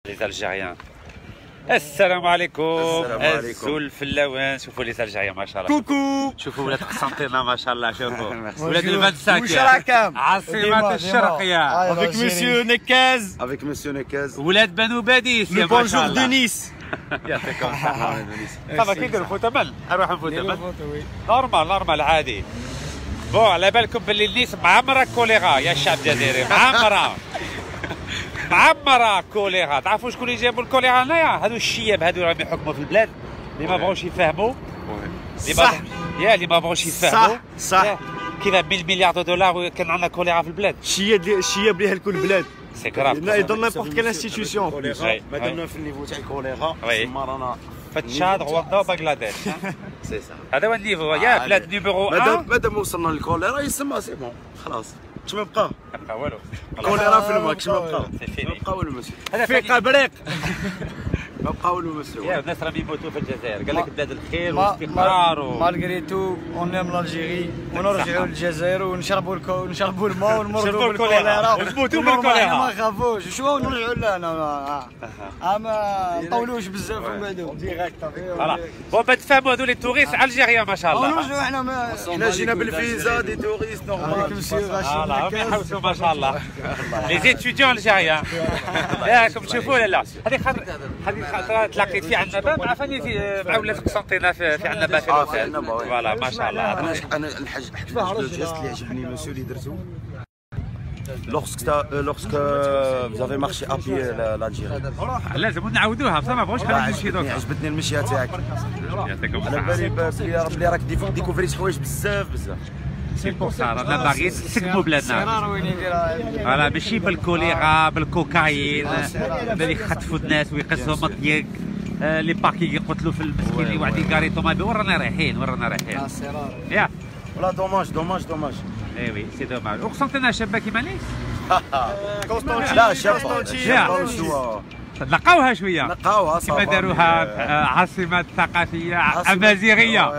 لي الجيريان. السلام عليكم. الزول في اللوان. شوفوا لي الجيريان ما شاء الله. كوكو. شوفوا ولاد قسنطينه ما شاء الله. شوفوا ولاد الفانساك. واش راكم؟ عاصمة الشرقية. افيك مسيو نكاز. افيك مسيو نكاز. ولاد بنو باديس. لو بونجور دو نيس. يعطيكم الصحة. صافا كي نديرو فوت مال نروح نفوت مال. نورمال عادي. بون على بالكم باللي نيس معمرة كوليرا يا الشعب الجزائري. معمرة كوليرا. تعرفوا شكون اللي جابوا الكوليرا هنايا؟ هذو الشياب هذو راهم يحكموا في البلاد اللي ما بغوش يفهموا. صح اللي ما بغوش يفهموا. صح كذا 100 مليار دولار كان عندنا كوليرا في البلاد. الشياب اللي هلكوا البلاد. سي كراف. لا يضل نيبورت كال انستيتيوسيون. مادامنا في النيفو تاع الكوليرا تسمى رانا في تشاد رواندا وبنغلاديش. سي سا هذا هو النيفو يا بلاد نيميرو 1. مادام وصلنا للكوليرا يسمى سي بون خلاص. كش ما بقى؟ ما بقى والو. كوليرا في الماء كش ما بقى؟ ما بقى والو مسيو. هذا فيق بريق. ما بقى والو مسيو. يا الناس راهم يموتوا في الجزائر. قال لك بلاد الخير والاستقرار مالغري تو اون ام لالجيري ونرجعوا للجزائر ونشربوا الماء ونمرضوا بالكوليرا ونموتوا بالكوليرا. ما نخافوش شو نرجعوا لهنا ما نطولوش بزاف ونبعدوا ديريكت. فوالا بون تفهموا هذول التوريست الجيريان ما شاء الله. ونرجعوا حنا جينا بالفيزا دي توريست نورمال. فوالا يحوسوا ما شاء الله. لي زيتيديون الجيريان. راكم تشوفوا ولا لا؟ هذه خاطر تلاقيت في عنابه عفاني مع ولاد قسنطينه في عنابه في الوفاد. فوالا ما شاء الله. انا الحاج لو جيست اللي عجبني مسيو اللي درتو lorsque vous avez marché à pied l'Algérie. لازم نعاودوها بصح ما بغوش خلينا نمشي دوكا. عجبتني المشيه تاعك. يعطيكم على بالي بلي راك ديكوفريت حوايج بزاف. سي بور سا رانا باغيين نسقموا بلادنا. فوالا ماشي بالكوليرا بالكوكايين اللي يخطفوا الناس ويقصوا مطيق لي باكي يقتلوا في المسكين اللي واحد يقاري طوموبيل. وين رانا رايحين يا ولا دوماج. اي وي سي دوماج. وقسنطينه شابه كيما نيس. لا شابه نقاوها شويه. نقاوها كيما داروها عاصمه ثقافيه امازيغيه.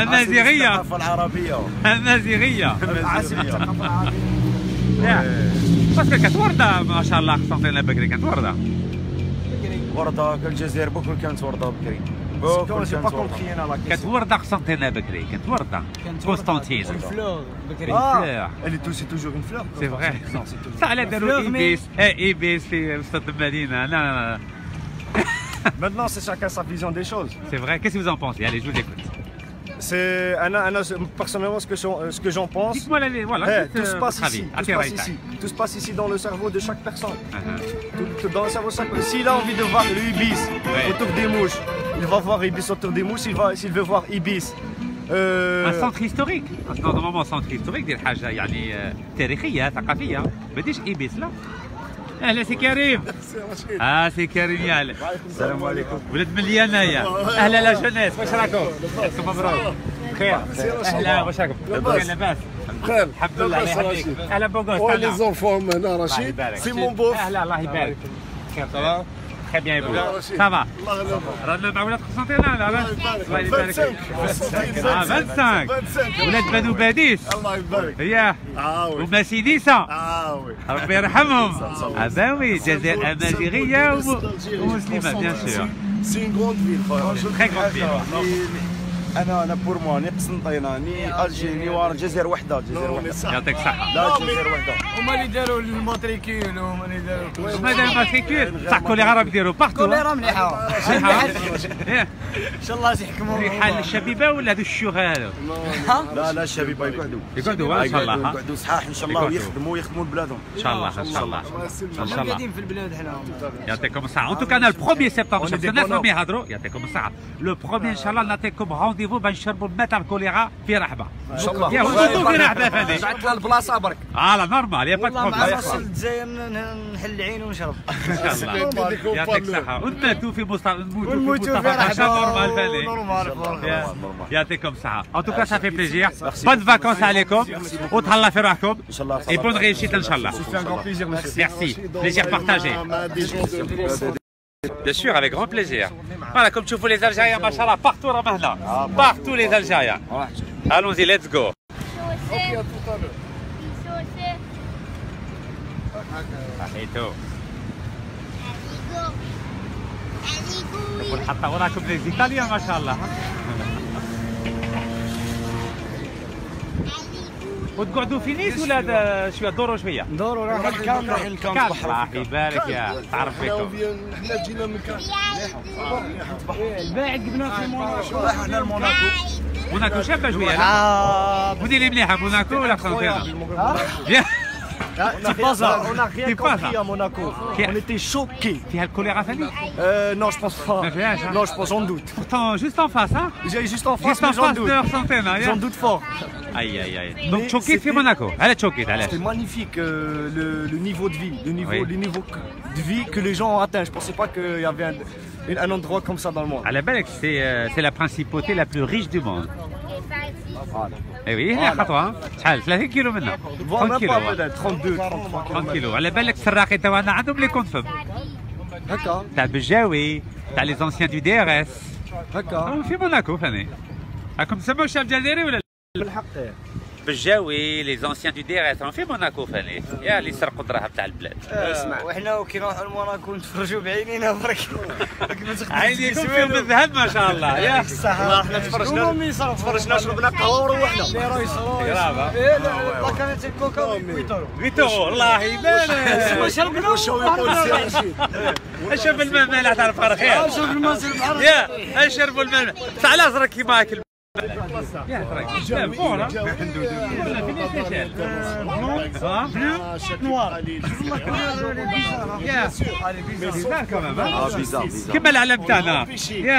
امازيغيه. الثقافه العربيه. امازيغيه. عاصمه الثقافه العربيه. باسكو كانت ورده ما شاء الله قسنطينه بكري كانت ورده. ورده الجزائر بكل كانت ورده بكري. كانت ورده قسنطينه بكري. كانت ورده قسطنطين. فلور بكري. اللي توسي توجور اون فلور. سي فغي. صح لا داروا ايبيس في وسط المدينه. لا Maintenant c'est chacun sa vision des choses. C'est vrai. Qu'est-ce que vous en pensez? Allez, je vous écoute. C'est personnellement ce que j'en pense. Dites-moi voilà. Tout se passe ici. Tout se passe ici dans le cerveau de chaque personne. Tout dans le cerveau de chaque personne. S'il a envie de voir le ibis autour des mouches, il va voir ibis autour des mouches. S'il veut voir ibis. Un centre historique. Normalement centre historique دير حاجه يعني تاريخيه ثقافيه. ما بديش ibis لا. اهلا سي كريم. سي كريم يا السلام عليكم. ولد مليان انايا. اهلا لا جونيس واش راكم؟ مبروك. بخير. اهلا واش راكم؟ لاباس؟ بخير الحمد لله الله يحييك. اهلا بوغوس. ولي زونفون هنا رشيد سي مون بوف. اهلا الله يبارك. بخير صافا؟ très bien يبو. صافا؟ رانا مع ولاد قسنطينه لاباس؟ الله يبارك. 25 ولاد بنو باديس. الله يبارك. ياه وما سيديسه. وي ربي يرحمهم. وي جزائر امازيغيه ومسلمه بيان سور. سي اون غروند فيل. تري غروند فيل. انا بور موا ني قسنطينه ني الجيري ني الجزائر وحده. يعطيك الصحه. لا الجزائر وحده. هما اللي داروا الماتريكول وهما اللي داروا كل شيء. مادام ماتريكول صح كوليرا راهم يديروا بارتو. كوليرا مليحه. ان شاء الله يحكموا. ريحان الشبيبه ولا هذو الشيوخ هذو؟ لا الشبيبه يقعدوا ان شاء الله. يقعدوا صحاح ان شاء الله ويخدموا لبلادهم. ان شاء الله ان شاء الله. ان شاء الله قاعدين في البلاد حنا. يعطيكم الصحه. ان توكا انا البروميير سبتمبر شفت الناس راهم يهضروا. يعطيكم الصحه. لو بروميير ان شاء الله نعطيكم رونديفو باش نشربوا الماء تاع الكوليرا في رحبه. ان شاء الله. يا هو في رحبه فهمتي. بعث لها البلاصه برك. لا نورمال يا با والله مع نوصل الجزائر نحل العين ونشرب. ان شاء الله. يعطيك الصحه. ونموتوا في ونموتوا في رحبه. نورمال فهمتي. نورمال. يعطيكم الصحه. ان توكا صافي بليزير. بون فاكونس عليكم وتهلا في روحكم. ان شاء الله. اي بون ريوسيت ان شاء الله. Merci. Plaisir partagé. Bien sûr, avec grand plaisir. Voilà, comme tu vois les Algériens, machallah, partout راهم هنا. Partout les Algériens. Allons-y, let's go. حيتو حتى وراكم لي زيتاليا ما شاء الله. وتقعدوا في نيس ولا شويه تدوروا شويه؟ ندوروا رايحين الكام رايحين الكام. الله يبارك يا تعرف بكم. حنا جينا من كان. الباعث جبناه في موناكو. رايحين حنا لموناكو. موناكو شابه شويه. ودي اللي مليحه موناكو ولا قسنطينه؟ On n'a rien compris à Monaco. On était choqués. فيها الكوليرا ثاني؟ Non, je pense pas. Non, je pense, j'en doute. Pourtant, juste en face, hein? Juste en face, Juste en mais j'en face doute. de Argentine, hein? J'en doute fort. Aïe, aïe, aïe. Donc, choqué في Monaco. Elle est choquée, elle est. C'était magnifique le niveau de vie, le niveau de vie que les gens ont atteint. Je pensais pas qu'il y avait un endroit comme ça dans le monde. À la Belgique, c'est la principauté la plus riche du monde. Eh oui, هي خطوة شحال 30 كيلو منها 30 كيلو 32 30 كيلو على بالك السراقي تاعنا عندهم لي كونت فم هكا تاع بالجاوي تاع لي زونسيان دو دي ار اس هكا في موناكو ثاني راكم تسموا الشعب الجزائري ولا بالحق بالجاوي لي زونسيان دو دي ار اس في موناكو ثاني يا اللي سرقوا الدراهم تاع البلاد اسمع وحنا كي نروحوا لموناكو نتفرجوا بعينينا برك عينيكم فيهم الذهب ما شاء الله يا والله حنا تفرجنا شربنا قهوه وروحنا لا كانت الكوكا 8 الله يبارك شربنا اشرب الماء مالح تعرف خير شرب الماء يا اشربوا الماء تاع الازرق كيما هاك يا تراك فورا كما العلم تاعنا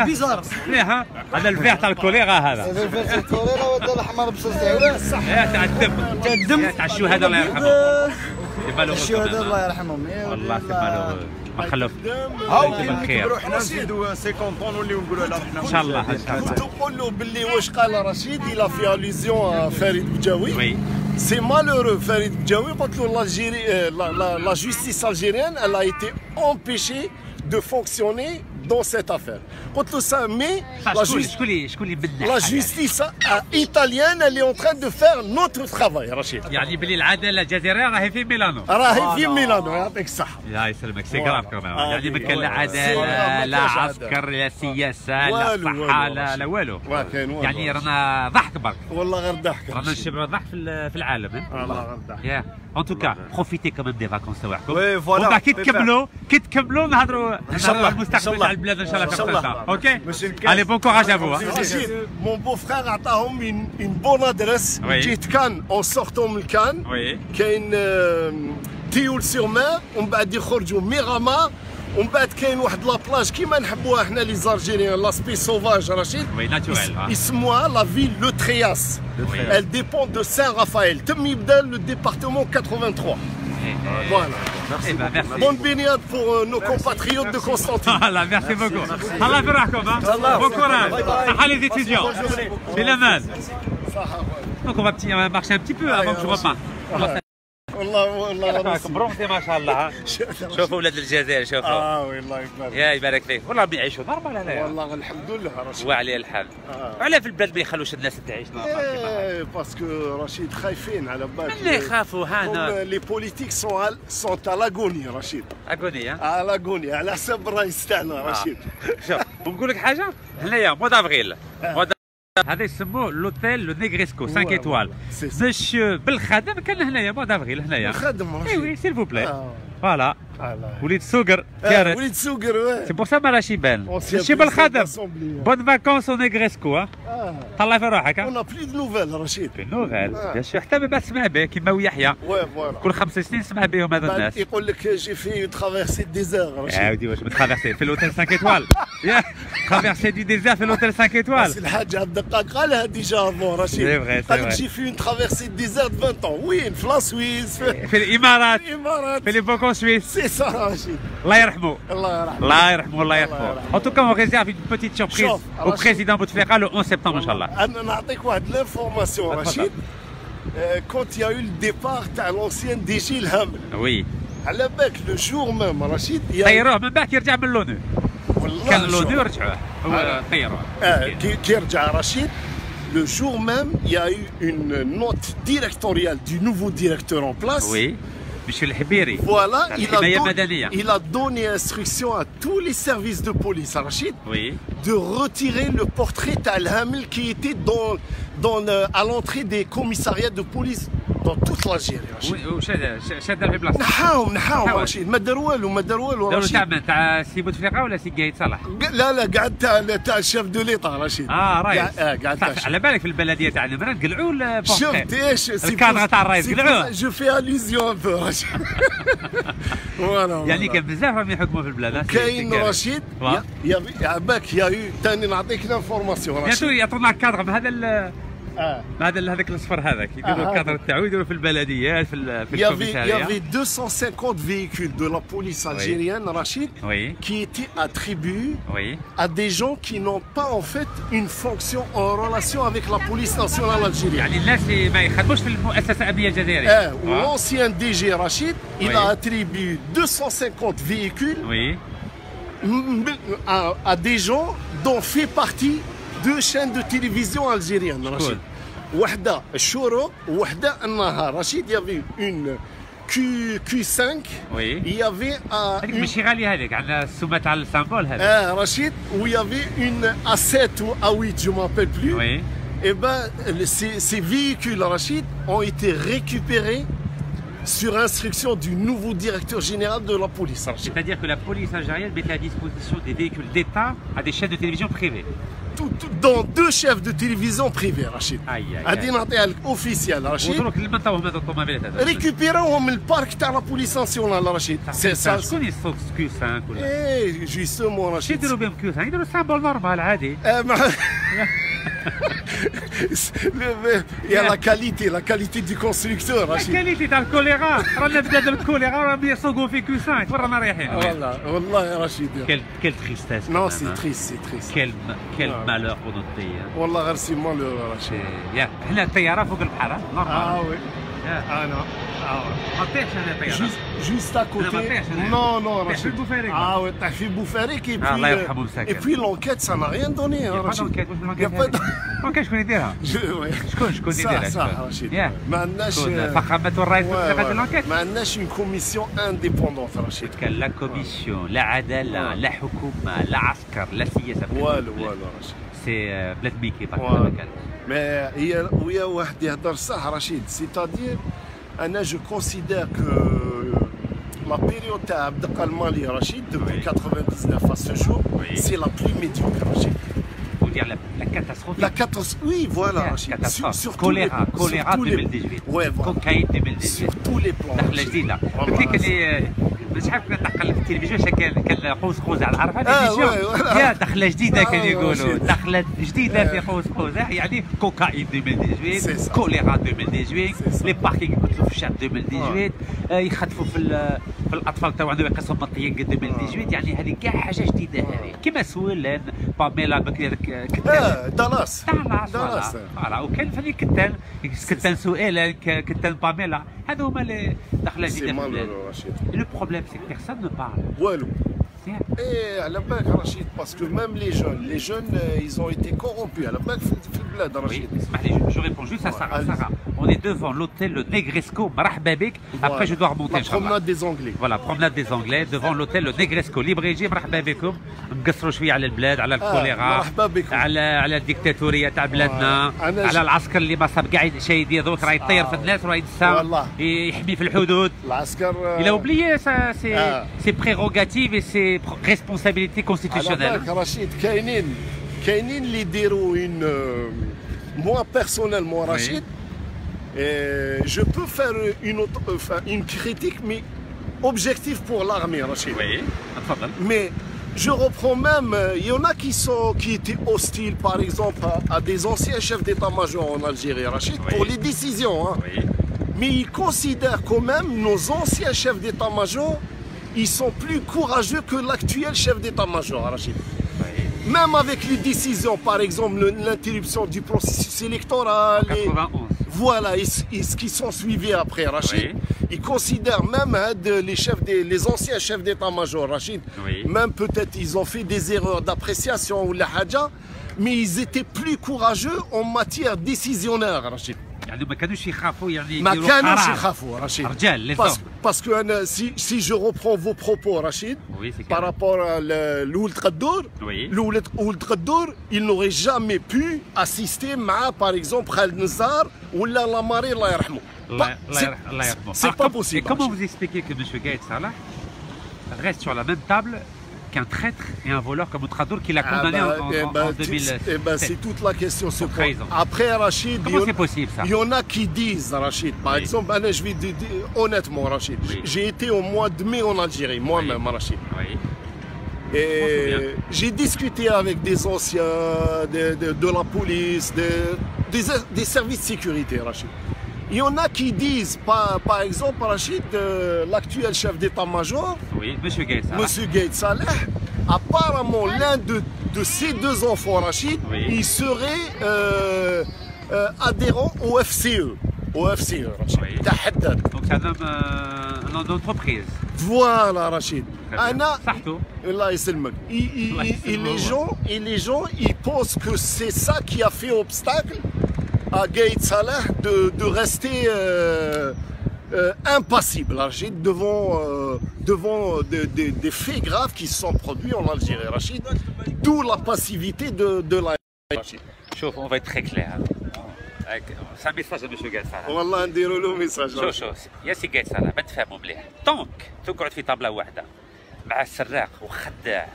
بيزار مليحه هذا الفيح تاع الكوليرا هذا الكوليرا ولا الاحمر بصوص تاع الدم تاع الشهداء الله يرحمهم الشهداء الله يرحمهم والله تبارك مخلوف هاو كي نكبروا حنا نزيدوا 50 طون ونوليو نقولوا لا حنا ان شاء الله ان شاء الله تقول له باللي واش قال رشيد الى في اليزيون فريد بجاوي وي سي مالورو فريد بجاوي قلت له لا جوستيس algérienne elle a été empêchée de fonctionner dans cette affaire. قلت له ça mais شكون اللي بدنا la justice italienne elle est en train de faire notre travail رشيد. يعني باللي العداله الجزائريه راهي في ميلانو راهي في ميلانو يعطيك الصحة. يا يسلمك سي كراف كمان يعني ما كان لا عداله لا عسكر لا سياسه لا صحه لا والو يعني رانا ضحك برك والله غير ضحك رانا نشبعوا ضحك في العالم والله غير ضحك. يا ان توكا بروفيتي كمان دي فاكونس تاعكم وي فوالا كي تكملوا نهضروا المستقبل تاع البلاد ان شاء الله في اوكي allez bon courage à vous mon beau-frère عطاهم une bonne adresse جيت كان en sortant من كان كاين تيول سور مير ومن بعد يخرجوا ميرامار ومن بعد كاين واحد لابلاج كيما نحبوها حنا لي زالجيريان لاسبي سوفاج رشيد يسموها لا فيل لو ترياس elle dépend de Saint-Raphaël تم يبدا لو ديبارتمون 83 Voilà. Merci. Bonne baignade pour nos compatriotes de Constantine. Voilà, merci beaucoup. Allah يفرحكم. Bon courage. Saha les étudiants. C'est la main. Donc on va marcher un petit peu avant que je reparte. والله برونتي ما شاء الله. شوفوا ولاد الجزائر شوفوا. والله يبارك. يا يبارك فيك. والله بيعيشوا نورمال هنايا. والله الحمد لله رشيد. وعليه الحال. وعلاه في البلاد ما يخلوش الناس تعيش نورمال. باسكو رشيد خايفين على بالك. اللي يخافوا هانا. لي بوليتيك سون à l'agonie رشيد. اغوني à l'agonie على حسب الرئيس تاعنا رشيد. شوف ونقول لك حاجه هنايا مود افريل. هذا يسموه لوتيل لو نيغريسكو 5 ايطوال باش بالخدم كان هنايا مود افريل هنايا بالخدم اي وي سيل فو بلاي فوالا وليد سوقر كارت وليد سوقر سي بور سا ما راهش يبان ماشي بالخدم بون فاكونس او نيغريسكو طلع في روحك اون بلي دو نوفيل رشيد نوفيل بيان سور حتى ما تسمع به كيما ويحيى كل 5 سنين نسمع بهم هذا الناس يقول لك جي في ترافيرسي ديزير رشيد عاودي واش مترافيرسي في الاوتيل 5 ايطوال يا ترافيرسي دي ديزير في الاوتيل 5 ايطوال بس الحاج عبد الدقاق قالها ديجا افون رشيد قال لك جي في اون ترافيرسي ديزير 20 ans وين في لا سويس في الامارات في لي فاكونس سويس سي سا الله يرحمه الله يرحمه الله يرحمه en tout cas on réserve une petite surprise au président Bouteflika le 11 septembre inchallah انا نعطيك واحد لانفورماسيون رشيد كنت يا يو الديبار تاع لونسيان دي جي الهامل وي على بالك لو جور ميم رشيد طيروه من بعد يرجع من لونو كان لونو رجعوه طيروه كي رجع رشيد le jour même il y a eu une note directoriale du nouveau directeur en place oui Voilà, il a donné instruction à tous les services de police, Rachid, de retirer le portrait Talhamel qui était à l'entrée des commissariats de police dans toute l'Algérie. نحاهم رشيد ما داروا والو رشيد. تاع سي بوتفليقه ولا سي قايد صالح؟ لا قعد تاع الشيف دو ليطا رشيد. رايس. قعد على بالك في البلديه تاع المرن قلعوا البورتري. شفت ايش؟ الكادر تاع الرايس قلعوه. جو في اليزيون بو رشيد. يعني كان بزاف راهم يحكموا في البلاد. كاين رشيد باك يا ثاني نعطيك لانفورماسيون رشيد. يعطونا كادر بهذا هذاك الاصفر هذاك يديروا الكادر تاعو يديروا في البلديات في الكوميسارية. Il y avait 250 véhicules de la police algérienne, Rachid, qui étaient attribués à des gens qui n'ont pas en fait une fonction en relation avec la police nationale algérienne. يعني الناس اللي ما يخدموش في المؤسسة الأمنية الجزائرية. L'ancien DG Rachid, il a attribué 250 véhicules à des gens dont fait partie deux chaînes de télévision algériennes, Rachid. وحدة الشروق وحدة النهار. Rachid, il y avait une Q5. Il y avait ماشي غالية هذيك على السمة تاع السامبول هذا. Rachid, où il y avait une A7 ou A8, je ne m'appelle plus. Et ben ces véhicules, Rachid, ont été récupérés sur instruction du nouveau directeur général de la police. C'est-à-dire que la police algérienne mettait à disposition des véhicules d'État à des chaînes de télévision privées. Dans deux chefs de télévision privés, Rachid. هذه نعطيها لك اوفيسيال رشيد. récupéراهم من البارك تاع لا بوليس ناسيونال رشيد. سي سا شكون يسوق كيو 5 ولا؟ ايه جوستومون رشيد. يديروا بهم كيو 5 يديروا سامبول نورمال عادي. Il y a la qualité du constructeur. La qualité تاع الكوليرا رانا بلاد الكوليرا راهم يسوقوا في كيو 5 وين رانا رايحين؟ والله يا رشيد. Quelle tristesse. Non, c'est triste. Quel malheur pour notre pays. والله غير سي مالور رشيد. يا حنا الطياره فوق البحر نورمال. وي. انا ما طيحش انا الطياره. Juste à côté. Non, Rachid. Oui, t'as fait Boufarik et puis. Et puis l'enquête, ça n'a rien donné. Il n'y a pas d'enquête. l'enquête, شكون يديرها؟ شكون يديرها؟ صح رشيد. ما عندناش فخامة الرئيس تاع الانكيت. ما عندناش une commission indépendante رشيد. كان لا كوميسيون لا عدالة لا حكومة لا عسكر لا سياسة. والو رشيد. سي بلاد ميكي ما كان. ما هي ويا واحد يهضر صح رشيد. سيتادير أنا جو كونسيدير كو la période de Abdelkalmali Rachid, depuis 99 à ce jour, c'est la plus médiocre, Rachid. Vous dire la catastrophe. La catastrophe, oui, voilà, Rachid. Sur choléra 2018. Ouais, voilà. Cocaïne 2018. Sur tous les plans. دخلة جديدة. قلت لك اللي شحال كنا نتقلب في التلفزيون كان قوس قزح عارف هذه يا دخلة جديدة كانوا يقولوا دخلة جديدة في قوس قزح يعني كوكايين 2018 كوليرا 2018 لي باركينغ يقتلوا في الشعب 2018 يخطفوا في الاطفال تاعو عندهم يقصوا مطيق 2018 يعني هذه كاع حاجه جديده هذه كيما سويلان باميلا كتان دالاس فوالا وكان فني كتان سؤال كتان باميلا هذو هما اللي دخله جديده في البلاد. لو بروبليم سي بيرسون نو بارل والو. Et à la BAC, Rachid, parce que même les jeunes, ils ont été corrompus. À la BAC, oui, je réponds juste à Sarah. On est devant l'hôtel le Negresco, Marahbabik. Après, je dois remonter. La promenade des Anglais. Voilà, promenade des Anglais, devant l'hôtel le Negresco. Libre يجي مرحبا بكم. نقصروا شويه على البلاد، على الكوليرا، على الديكتاتوريه تاع بلادنا، على العسكر اللي ما صاب كاع شيء يدير دوك راه يطير في الناس وراه يدسا يحمي في الحدود. العسكر Il a oublié ça, c'est prérogatives et c'est responsabilité constitutionnelle. Rachid, كاينين اللي يديروا moi personnellement Rachid, je peux faire une critique mais objective pour l'armée Rachid. Oui, mais je reprends même, il y en a qui étaient hostiles par exemple à des anciens chefs d'état-major en Algérie Rachid pour les décisions. Hein. Mais ils considèrent quand même nos anciens chefs d'état-major, ils sont plus courageux que l'actuel chef d'état-major, Rachid. Même avec les décisions, par exemple l'interruption du processus électoral, voilà, et ce qui sont suivis après, Rachid, ils considèrent même les anciens chefs d'état-major, Rachid, même peut-être ils ont fait des erreurs d'appréciation ou la hadja, mais ils étaient plus courageux en matière décisionnaire, Rachid. يعني ما كانوش يخافوا يعني ما يديروا كانوش قرار. يخافوا رشيد. رجال لي زوم. Parce que si je reprends vos propos Rachid, par rapport à l'Ould Qaddour, l'Ould Qaddour, il n'aurait jamais pu assister à, par exemple, Khaled Nzar ou la Lamari, Allah yarhamou. C'est pas possible. Et comment vous expliquez que M. Gaïd Salah reste sur la même table qu'un traître et un voleur comme Outradour qui l'a condamné en 2007? C'est toute la question. Après Rachid, comment c'est possible ça? Il y en a qui disent Rachid, par exemple, je vais dire honnêtement Rachid, j'ai été au mois de mai en Algérie, moi-même Rachid. Et j'ai discuté avec des anciens de la police, des services de sécurité Rachid. Il y en a qui disent, par exemple, Rachid, l'actuel chef d'état-major, M. Gaïd Salah, apparemment l'un de ses deux enfants, Rachid, il serait adhérent au FCE. Au FCE, Rachid. Donc c'est un homme d'entreprise. Voilà, Rachid. Et les gens, ils pensent que c'est ça qui a fait obstacle à Gaïd Salah de rester impassible Rachid, devant des faits graves qui se sont produits en Algérie Rachid, d'où la passivité de la Rachid. Chouf, on va être très clair. C'est un message à M. Gaïd Salah. والله نديروا له ميساج. شوف يا سي Gaïd Salah ما تفهموا مليح. طونك تقعد في طابله واحده مع سراق وخداع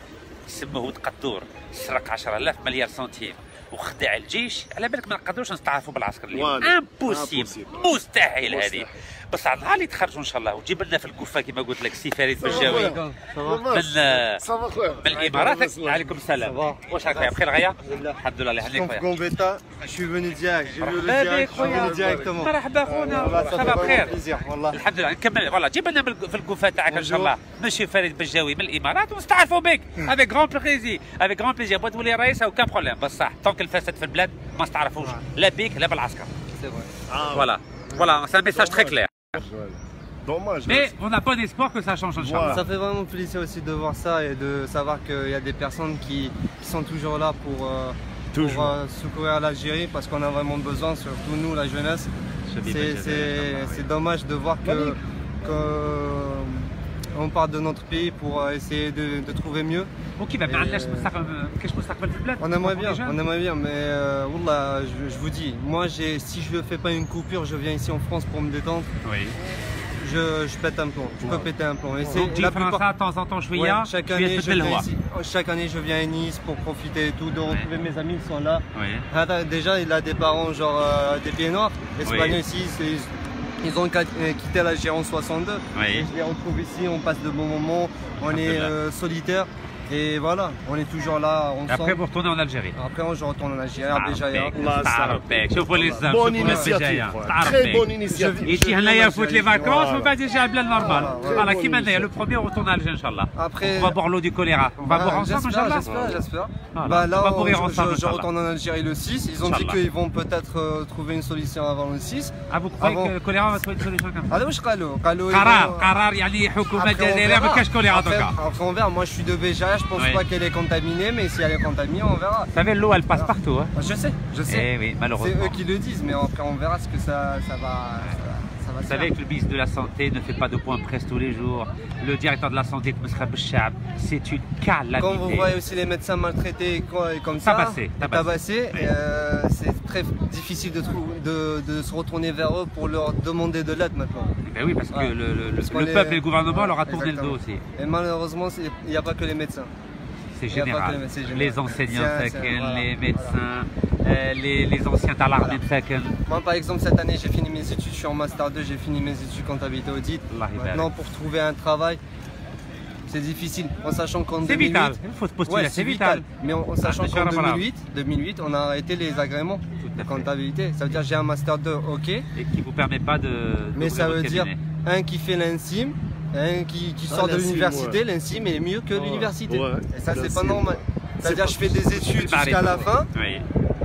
يسموه ولد قدور سرق 10,000 مليار سنتيم وخدع الجيش، على بالك ما نقدروش نستعرفوا بالعسكر اليوم. امبوسيبل، مستحيل هذه. بس على النهار اللي تخرجوا ان شاء الله وتجيب لنا في الكوفه كما قلت لك سي فريد بجاوي من الامارات. عليكم السلام. واش راك بخير غايه؟ الحمد لله. الله يهنيك خويا. كومبيتا شو فوني ديالك جي فوني ديالك ديريكتومون. مرحبا خونا، مرحبا بخير. الحمد لله. نكمل فوالا جيب لنا في الكوفه تاعك ان شاء الله مسيو فريد بجاوي من الامارات ونستعرفوا بك. افيك غران بليزير، افيك غران بليزير. بغيت تولي رئيس او كان بروبليم، بصح طونك الفساد في البلاد ما نستعرفوش لا بيك لا بالعسكر. Voilà, c'est un message très clair. Dommage. Mais on a bon espoir que ça change, Inch'Allah. Ça fait vraiment plaisir aussi de voir ça et de savoir qu'il y a des personnes qui sont toujours là pour secourir l'Algérie parce qu'on a vraiment besoin, surtout nous, la jeunesse. C'est dommage de voir qu'on part de notre pays pour essayer de trouver mieux. On aimerait bien, mais Wallah, je vous dis, moi si je ne fais pas une coupure, je viens ici en France pour me détendre. Oui. Je pète un plomb, je peux péter un plomb. Et donc la plupart de temps en temps, chaque année je viens à Nice pour profiter et tout, de retrouver mes amis qui sont là. Oui. Déjà il a des parents genre des pieds noirs, espagnols ici. Ils ont quitté l'Algérie en 62. Oui. Et je les retrouve ici, on passe de bons moments, on est solitaires. Et voilà, on est toujours là ensemble. Et après vous retournez en Algérie. Après je retourne en Algérie, à Béjaïa. Bonne initiative. Très bonne initiative. يجي هنايا يفوت لي فاكونس ومن بعد يرجع بلاد نورمال. فوالا كيما هنايا لو بروميير on retourne en Algérie Inch'Allah. Après on va boire l'eau du choléra. On va boire ensemble Inch'Allah. J'espère. Bah là je retourne en Algérie le 6. Ils ont dit qu'ils vont peut-être trouver une solution avant le 6. Ah vous croyez que le choléra va trouver une solution comme ça? هذا واش قالوا قرار يعني حكومة الجزائرية ما كاش choléra دوكا. Après on verra, moi je suis de Béjaïa, je pense pas qu'elle est contaminée, mais si elle est contaminée, on verra. Vous savez, l'eau elle passe partout. Hein. Je sais. Eh oui, malheureusement. C'est eux qui le disent, mais après on verra ce que ça va. Vous savez que le ministre de la Santé ne fait pas de point de presse tous les jours. Le directeur de la Santé, c'est une calamité. Quand vous voyez aussi les médecins maltraités comme ça, tabassés, c'est très difficile de se retourner vers eux pour leur demander de l'aide maintenant. Ben oui, parce que le peuple et le gouvernement leur a tourné le dos aussi. Et malheureusement, il n'y a pas que les médecins. C'est général. Les enseignants, les médecins, les anciens à l'armée de Faken. Moi par exemple cette année j'ai fini mes études, je suis en master 2, j'ai fini mes études comptabilité audit. Maintenant pour trouver un travail c'est difficile en sachant qu'en 2008... C'est vital, il faut se postuler, c'est vital. Mais en sachant qu'en 2008 on a arrêté les agréments de comptabilité. Ça veut dire j'ai un master 2, ok. Et qui ne vous permet pas de... Mais ça veut dire un qui fait l'INSIM, un qui sort de l'université, l'INSIM est mieux que l'université. Et ça c'est pas normal. C'est-à-dire je fais des études jusqu'à la fin.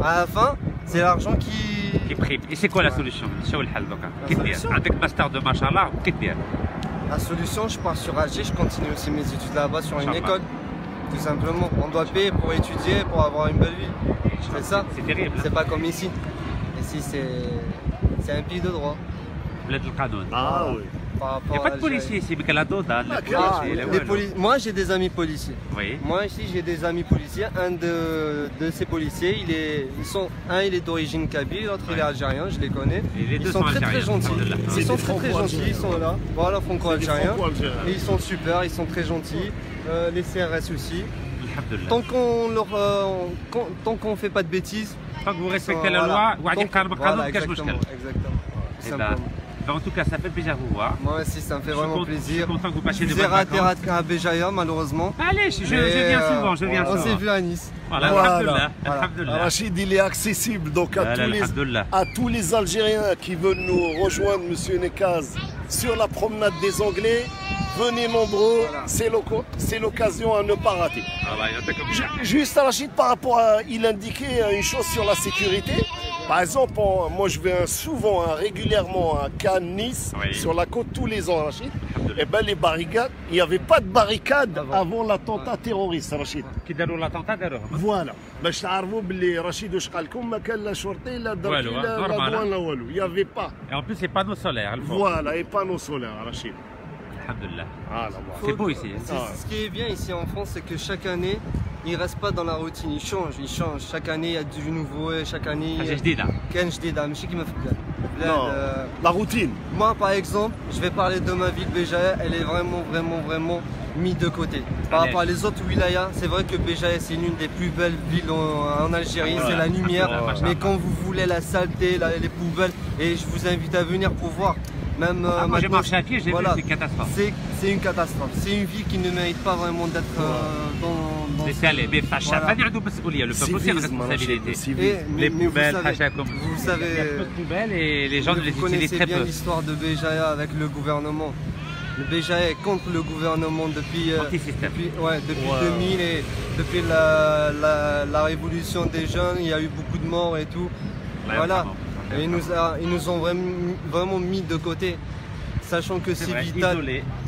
À la fin, c'est l'argent qui prime. Et c'est quoi la solution? Avec master de machallah, la solution, je pars sur Alger, je continue aussi mes études là-bas sur une école. Tout simplement, on doit payer pour étudier, pour avoir une belle vie. C'est ça. C'est terrible. C'est pas comme ici. Ici, C'est un pays de droit. Ah oui. Il n'y a pas de policiers ici, mais quelle doda. Moi j'ai des amis policiers. Oui. Moi ici j'ai des amis policiers. Un de ces policiers, un il est d'origine kabyle, l'autre il est algérien, je les connais. Ils sont très gentils. Ils sont très gentils, ils sont là. Voilà, franco-algériens. Et ils sont super, ils sont très gentils. Les CRS aussi. Tant qu'on ne fait pas de bêtises. Tant que vous respectez la loi, exactement. En tout cas, ça fait plaisir de vous voir. Moi aussi, ça me fait vraiment plaisir. Je suis content que vous passiez de bonnes vacances. J'ai raté à Béjaïa, malheureusement. Allez, je viens souvent, On s'est vu à Nice. Voilà. Rachid, il est accessible donc à tous les Algériens qui veulent nous rejoindre, Monsieur Nekaz, sur la promenade des Anglais. Venez nombreux, c'est l'occasion à ne pas rater. Juste Rachid, par rapport à, il indiquait une chose sur la sécurité. Par exemple, moi je vais souvent, régulièrement à Cannes, Nice, sur la côte tous les ans, Rachid. Et ben les barricades, il n'y avait pas de barricade avant l'attentat terroriste, Rachid. Qui داروا l'attentat Voilà. باش تعرفوا باللي رشيد واش قال لكم ما كان لا شرطي لا دركي لا douane لا والو. Il n'y avait pas. Et en plus les panneaux solaires. Voilà, et panneaux solaires, Rachid. C'est beau ici. Ce qui est bien ici en France, c'est que chaque année, ils ne restent pas dans la routine, ils changent. Chaque année, il y a du nouveau et chaque année... La routine. Moi, par exemple, je vais parler de ma ville, Béjaïa, elle est vraiment mise de côté. Par rapport à les autres wilayas, c'est vrai que Béjaïa, c'est l'une des plus belles villes en Algérie, c'est la lumière. Mais quand vous voulez la saleté, les poubelles, et je vous invite à venir pour voir. Même, moi j'ai marché à pied, j'ai vu, c'est une catastrophe. C'est une catastrophe. C'est une vie qui ne mérite pas vraiment d'être dans... Laissez aller, mais le peuple aussi a une responsabilité. Les poubelles, vous savez, il y a peu de poubelles et les gens ne les utilisent très peu. Vous connaissez bien l'histoire de Béjaïa avec le gouvernement. Le Béjaïa est contre le gouvernement depuis 2000 et depuis la révolution des jeunes, il y a eu beaucoup de morts et tout. Voilà. Et ils nous ont vraiment mis de côté, sachant que c'est vital.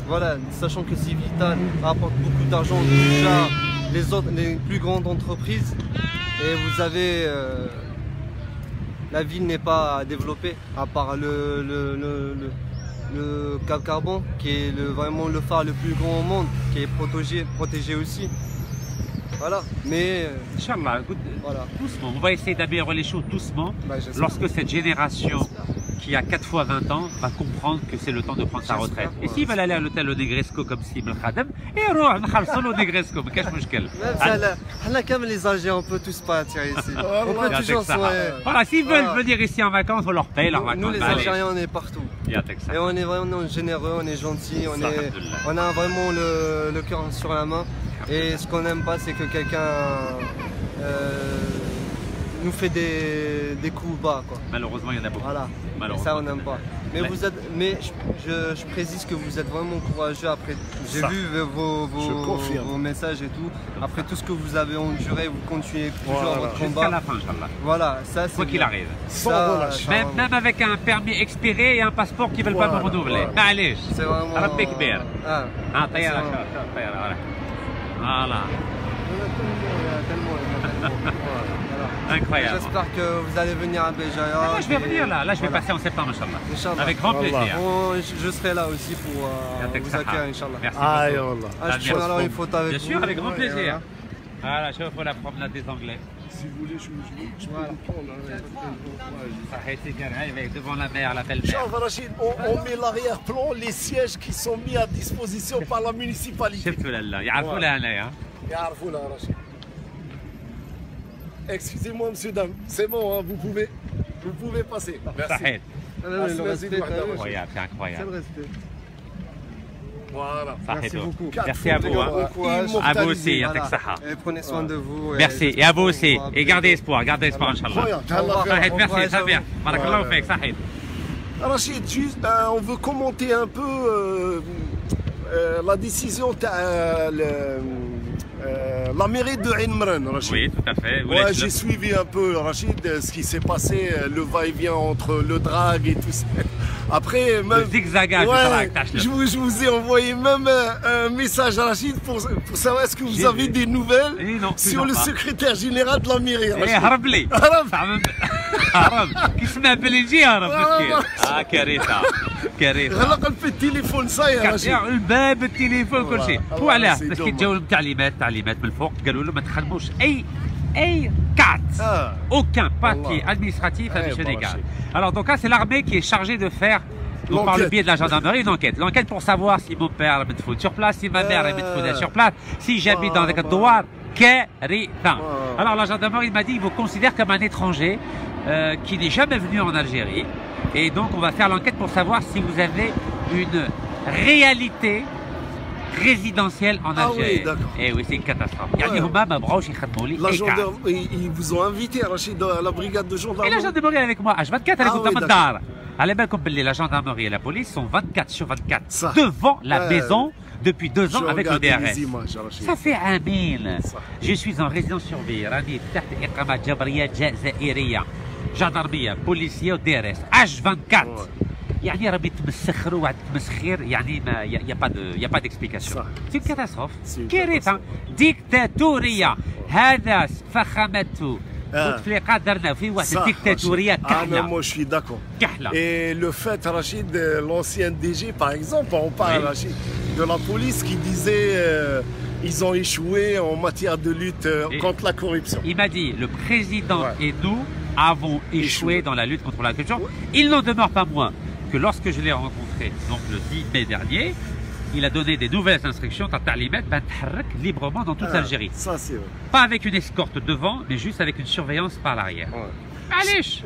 Voilà, sachant que c'est vital, rapporte beaucoup d'argent déjà les plus grandes entreprises. Et vous avez, la ville n'est pas développée, à part le Cap Carbone, qui est vraiment le phare le plus grand au monde, qui est protégé aussi. Voilà, mais... Inch'Allah, doucement, on va essayer d'améliorer les choses doucement. Lorsque cette génération qui a 4 fois 20 ans va comprendre que c'est le temps de prendre sa retraite. Et s'ils veulent aller à l'hôtel au Negresco comme Sim El Khadem, et roh, on au Negresco, mais qu'est-ce que les Algériens, on peut tous partir ici. On peut toujours voilà, s'ils veulent venir ici en vacances, on leur paye leurs vacances. Nous les Algériens, on est partout. Et on est vraiment généreux, on est gentils, on a vraiment le cœur sur la main. Et ce qu'on n'aime pas, c'est que quelqu'un nous fait des coups bas, quoi. Malheureusement, il y en a beaucoup. Voilà. Et ça, on n'aime pas. Mais je précise que vous êtes vraiment courageux. Après, j'ai vu vos messages et tout. Après tout ce que vous avez enduré, vous continuez toujours votre combat. Jusqu'à la fin, Inch'Allah. Voilà, ça c'est. Quoi qu'il arrive. Sans relâche. Même avec un permis expiré et un passeport qui ne veulent pas me renouveler. Allez. C'est vraiment. Rabbi Kbir. Voilà. Incroyable. J'espère que vous allez venir à Béjaïa. Je vais venir là. Là, je vais passer en septembre, Inch'Allah. Avec grand plaisir. Je serai là aussi pour vous accueillir, Inch'Allah. Merci beaucoup. Je prends alors une photo avec vous. Bien sûr, avec grand plaisir. Voilà, je vois la promenade des Anglais. Si vous voulez, je peux vous prendre. Devant la mer, la belle mer. Rachid, on met l'arrière-plan, les sièges qui sont mis à disposition par la municipalité. Excusez-moi, monsieur, dame. C'est bon, hein, vous pouvez passer. Merci. Incroyable, c'est incroyable. C'est le respect. Voilà. Merci beaucoup. Merci à vous. À vous aussi. Et prenez soin de vous. Merci. Et à vous aussi. Et gardez espoir, Inch'Allah. Merci, ça vient. Barakallahu fik, Sahid. Rachid, juste, on veut commenter un peu la décision la mairie de Ain Mran, Rachid. Oui, tout à fait. Ouais, j'ai suivi un peu, Rachid, ce qui s'est passé, le va-et-vient entre le drag et tout ça. Après, même. Le zigzagage, je vous ai envoyé même un message à Rachid pour savoir est-ce que vous avez des nouvelles sur le secrétaire général de la mairie. Rachid. هرب كيسمع بلجي هرب مسكين. كارثه كارثه. غلق في التليفون صاير الباب التليفون كل شيء. هو علاه باش كيجاو لهم تعليمات من الفوق قالوا له ما تخدموش اي carte. Aucun papier administratif avec Sénégal. Alors donc là c'est l'armée qui est chargée de faire par le biais de la gendarmerie une enquête. L'enquête pour savoir si mon père est mettre sur place, si ma mère est mettre sur place, si j'habite dans un douar. Alors la gendarmerie m'a dit qu'il vous considère comme un étranger qui n'est jamais venu en Algérie. Et donc on va faire l'enquête pour savoir si vous avez une réalité résidentielle en Algérie. Ah oui, d'accord. Et oui, c'est une catastrophe. La gendarmerie, ils vous ont invité Rachid à la brigade de gendarmerie. Et la gendarmerie avec moi, H24, elle est dans Dar. Allez bien comme la gendarmerie et la police sont 24 sur 24 devant la maison depuis 2 ans avec le DRS. Ça fait 1000. Je suis en résidence surveillée. راني تحت إقامة جبرية جزائرية. gendarmerie, policier au DRS. H24. يعني راهم يتمسخروا واحد التمسخير يعني ما y a pas d'explication. C'est une catastrophe. كارثة ديكتاتورية. هذا فخامته بوتفليقة درنا فيه واحد الديكتاتورية كحلة. Moi je suis d'accord. Et le fait Rachid, l'ancien DG par exemple, on parle Rachid de la police qui disait ils ont échoué en matière de lutte contre la corruption. Il m'a dit le président et nous avons échoué dans la lutte contre la corruption. Il n'en demeure pas moins que lorsque je l'ai rencontré, donc le 10 mai dernier, il a donné des nouvelles instructions librement dans toute l'Algérie. Ça c'est vrai. Pas avec une escorte devant, mais juste avec une surveillance par l'arrière.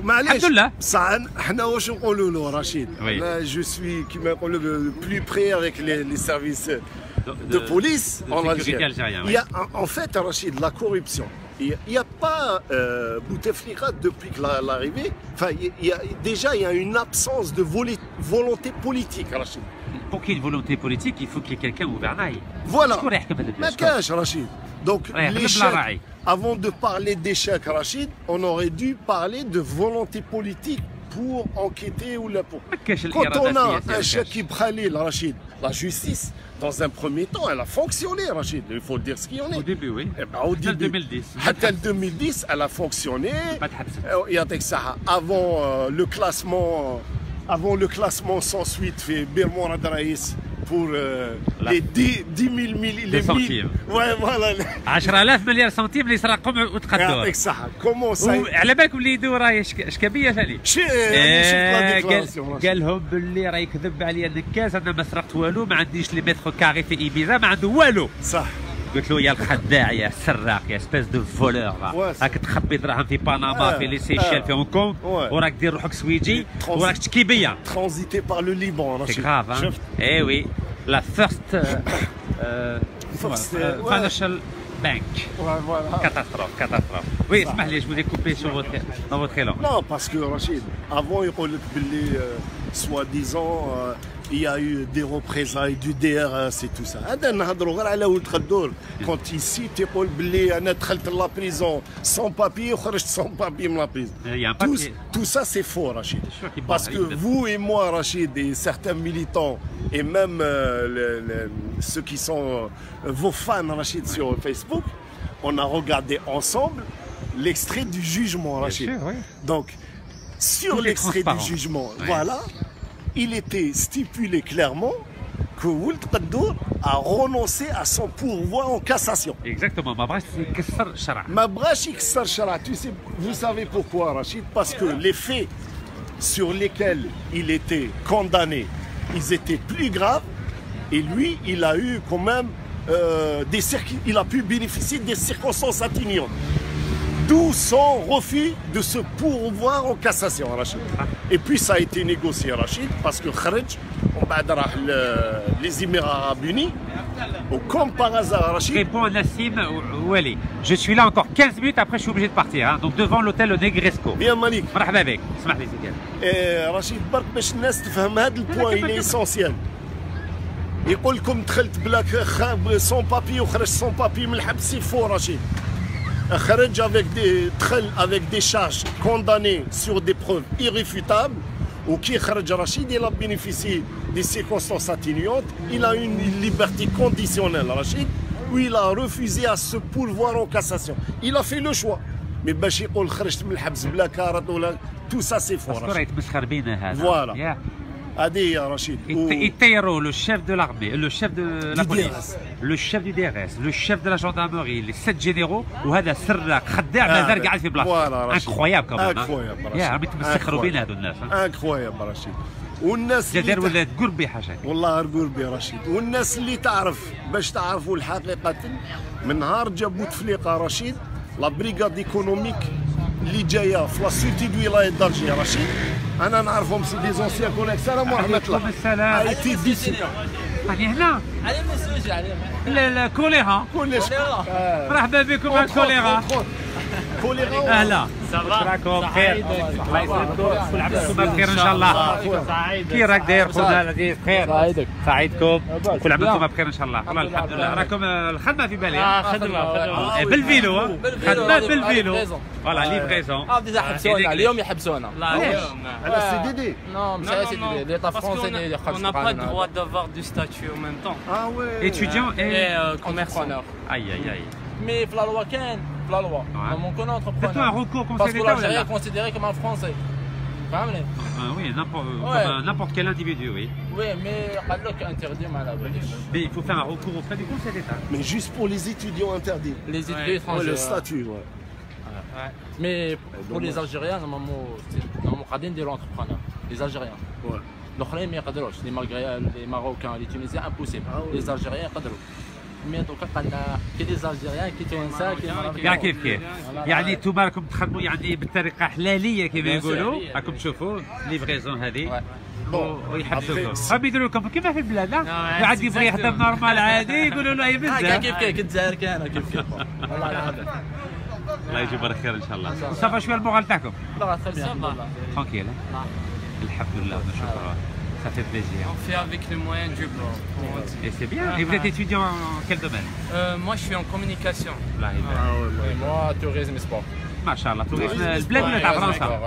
معليش صح حنا واش نقولوا له رشيد انا جو سوي كيما يقولوا le plus près avec les services de police en Algérie. Il y a en fait Rachid la corruption. Il n'y a pas Bouteflika depuis l'arrivée. Enfin, il y a une absence de volonté politique, Rachid. Pour qu'il y ait une volonté politique, il faut qu'il y ait quelqu'un au gouvernail. Voilà. Ma cache, Rachid. Donc, l'échec, avant de parler d'échec, Rachid, on aurait dû parler de volonté politique pour enquêter ou là pour. Quand on a un chèque Khalil, Rachid, la justice, dans un premier temps, elle a fonctionné, Rachid. Il faut dire ce qu'il y en est. Au début, oui. Au début. 2010. Hatta 2010, elle a fonctionné. Avant le classement sans suite fait Birmour Adraïs pour les 10 000 centimes. Ouais, voilà. 10,000 مليار سنتيم اللي يسرقهم وتقدروا. يعطيك الصحة. Comment ça? على بالك وليدو راهي شكابية ثاني. قال لهم باللي راه يكذب عليا النكاس انا ما سرقت والو ما عنديش لي متر كاري في ايبيزا ما عنده والو. صح. قلت له يا الخداع يا السراق يا سبيس دو فولور راك تخبي دراهم في بنما في لي سيشيل في هونغ كونغ وراك دير روحك سويجي وراك تشكي بيا. ترانزيتي بار لو ليبان. سي غراف. اي وي لا فيرست فاينانشال بانك. catastrophe. Oui, اسمح je vous ai coupé dans votre élan. Non, parce que Rachid, avant il يقول لك باللي soi-disant il y a eu des représailles du DRS et tout ça. هذا نهضروا غير على ولد خدور. Quand ici تقول باللي انا دخلت لا بريزون sans papier وخرجت sans papier من la prison. Tout ça c'est faux, Rachid. Parce que vous et moi, Rachid, et certains militants et même ceux qui sont vos fans, Rachid, sur Facebook, on a regardé ensemble l'extrait du jugement, Rachid. Bien sûr, oui. Donc, sur l'extrait du jugement, voilà, il était stipulé clairement que Ould Qaddour a renoncé à son pourvoi en cassation. Exactement. Vous savez pourquoi, Rachid? Parce que les faits sur lesquels il était condamné, ils étaient plus graves et lui, il a eu quand même il a pu bénéficier des circonstances atténuantes. D'où son refus de se pourvoir en cassation, Rachid. Et puis ça a été négocié, Rachid, parce que Kharaj, les Émirats Arabes Unis, comme par hasard, Rachid. Je réponds à Nassim Ouali. Je suis là encore 15 minutes, après je suis obligé de partir. Hein, donc devant l'hôtel Negresco. Bien, Malik. مرحبا بك. اسمح لي زيد. Rachid, برك باش الناس تفهم هذا البوان il est essentiel. يقول لكم دخلت بلا سون بابي وخرجت سون بابي من الحبس سي فو رشيد. خرج دخل avec des charges condamnées sur des preuves irréfutables وكي خرج رشيد il a bénéficié des circonstances atténuantes, il a une liberté conditionnelle Rachid où il a refusé à se pourvoir en cassation. Il a fait le choix. مي باش يقول خرجت من الحبس بلا كارت ولا تو سا سي فور. باسكو راه يتمسخر بينا هذا. فوالا هذه هي رشيد. يطيروا لو شيف دو لارمي، لو شيف دو لا بوليس، لو شيف دو دي ار اس، لو شيف دو لا جوندارموري، لي 7 جينيرو، وهذا سراق خداع مازال قاعد في بلاصتو. انكرويابل كمان. انكرويابل. يا راهم يتمسخروا بينا هذو الناس. انكرويابل رشيد. والناس الجزائر ولات قربي حاجه. والله قربي رشيد. والناس اللي تعرف باش تعرفوا الحقيقه من نهار جابوا تفليقه رشيد لا بريغاد ايكونوميك اللي جايه في لاسيتي دو ولايه درجي رشيد. انا نعرفهم سي دي زونسيان كوليك. السلام ورحمه الله. السلام. هاني هنا على المسوج على الكوليرا. مرحبا بكم الكوليرا. كوليرا اهلا. راكم بخير؟ الله يسلمكم. كل عام وانتم بخير ان شاء الله. كي راك داير خونا العزيز؟ بخير. سعيدكم. كل عام وانتم بخير ان شاء الله. والله الحمد لله. راكم الخدمه في بالي. خدمه بالفيلو. خدمه بالفيلو. فوالا ليفريزون. ديجا حبسونا اليوم يحبسونا. على السي دي دي. Non, mais ça c'est l'État français. On n'a pas le droit d'avoir du statut en même temps. Ah ouais. Étudiant et commerçant. Aïe aïe aïe. Mais la loi كاين la loi. Mon connaît entrepreneur. Faites-toi un recours Parce que conseil l'Algérie est considéré comme un Français. فهمني؟ Oui, n'importe quel individu, oui. Oui, mais قال لك interdit ما على باليش. Mais il faut faire un recours auprès du Conseil d'État. Mais juste pour les étudiants interdits. Les étudiants étrangers. Le statut, ouais. Mais pour les Algériens, normalement قاعدين يديروا entrepreneur. Les Algériens. Ouais. الاخرين ما يقدروش. Les Marocains, les Tunisiens impossible. Les Algériens يقدروا. مي دوكا قالنا كي دي زالجيريان كي تونسا كاع كيف كيف. يعني انتم راكم تخدموا يعني بالطريقه حلاليه كما يقولوا. راكم تشوفوا ليفريزون هذه ويحبسوكم. راهم يديروا لكم كيما في البلاد. قاعد يبغي يخدم نورمال عادي يقولوا له اي بزاف. كيف كيف الجزائر كان كيف كيف. والله العظيم. الله يجبر الخير ان شاء الله. صافا شويه المورال تاعكم؟ لا صافي ترانكيل. الحمد لله ونشكره. Ça fait plaisir. On fait avec les moyens du bord. Et c'est bien. Et vous êtes étudiant en quel domaine? Moi, je suis en communication. Moi, tourisme et sport. ما شاء الله. tourisme البلاد ولا تاع فرنسا؟